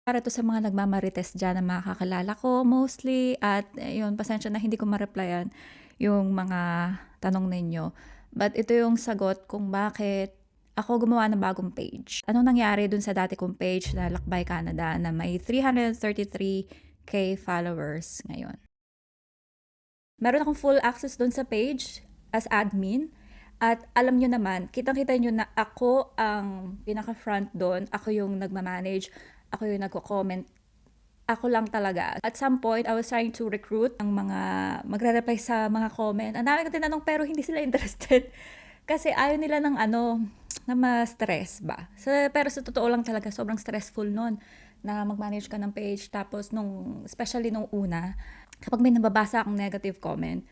Para 'to sa mga nagmamarites diyan na makakilala ko mostly at yun pasensya na hindi ko ma-replyan yung mga tanong ninyo. But ito yung sagot kung bakit ako gumawa ng bagong page. Anong nangyari dun sa dati kong page na Lakbay Canada na may 333K followers ngayon. Meron akong full access dun sa page as admin. At alam nyo naman, kitang-kita nyo na ako ang pinaka-front doon. Ako yung nagmamanage. Ako yung nagko-comment. Ako lang talaga. At some point, I was trying to recruit ang mga magre-reply sa mga comment. Ang dami kong tinanong pero hindi sila interested. Kasi ayaw nila ng na ma-stress ba. Pero sa totoo lang talaga, sobrang stressful nun na mag-manage ka ng page. Tapos, especially nung una, kapag may nababasa akong negative comment,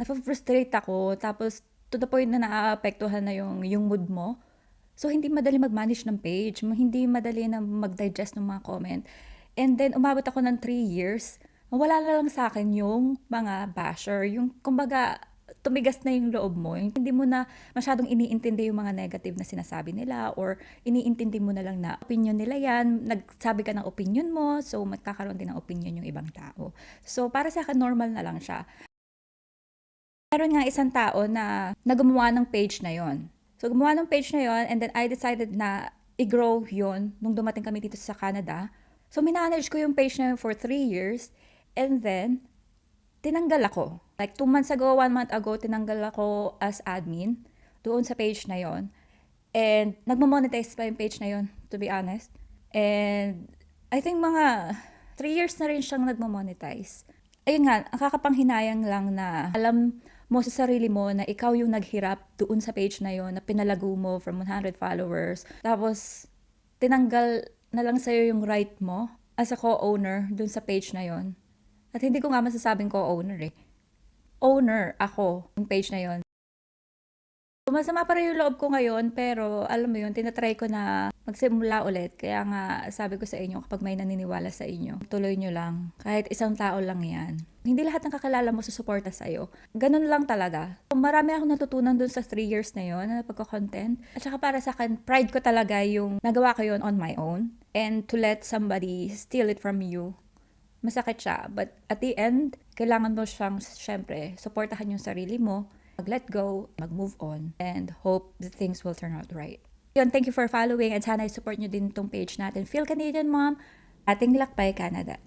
na-frustrate ako. Tapos, to the point na naaapektuhan na yung mood mo. So, hindi madali mag-manage ng page. Hindi madali na mag-digest ng mga comment. And then, umabot ako ng 3 years. Wala na lang sa akin yung mga basher. Yung, kumbaga, tumigas na yung loob mo. Yung hindi mo na masyadong iniintindi yung mga negative na sinasabi nila or iniintindi mo na lang na opinion nila yan. Nagsabi ka ng opinion mo, so magkakaroon din ng opinion yung ibang tao. So, para sa akin, normal na lang siya. Meron nga isang tao na gumawa ng page na yon. So, gumawa ng page na yon and then I decided na i-grow yon nung dumating kami dito sa Canada. So, minanage ko yung page na yun for 3 years and then, tinanggal ako. Like 2 months ago, 1 month ago, tinanggal ako as admin doon sa page na yon. And nagmo-monetize pa yung page na yon, to be honest. And I think mga 3 years na rin siyang nagmo-monetize. Ayun nga, ang kakapanghinayang lang na alam mo sa sarili mo na ikaw yung naghirap doon sa page na yon, na pinalago mo from 100 followers. Tapos, tinanggal na lang sa'yo yung right mo as a co-owner doon sa page na yon. At hindi ko nga masasabing co-owner eh. Owner ako yung page na yon. Masama pa rin yung loob ko ngayon, pero alam mo yun, tinatry ko na magsimula ulit. Kaya nga, sabi ko sa inyo, kapag may naniniwala sa inyo, tuloy nyo lang. Kahit isang tao lang yan. Hindi lahat ng kakilala mo susuporta sa'yo. Ganun lang talaga. Marami akong natutunan dun sa 3 years na yon na pagko-content. At saka para sa akin, pride ko talaga yung nagawa ko yun on my own. And to let somebody steal it from you, masakit siya. But at the end, kailangan mo siyang, syempre, supportahan yung sarili mo, mag-let go, mag-move on, and hope that things will turn out right. Yun, thank you for following and sana i-support nyo din itong page natin. Feel Canadian Mom, ating Lakbay Canada.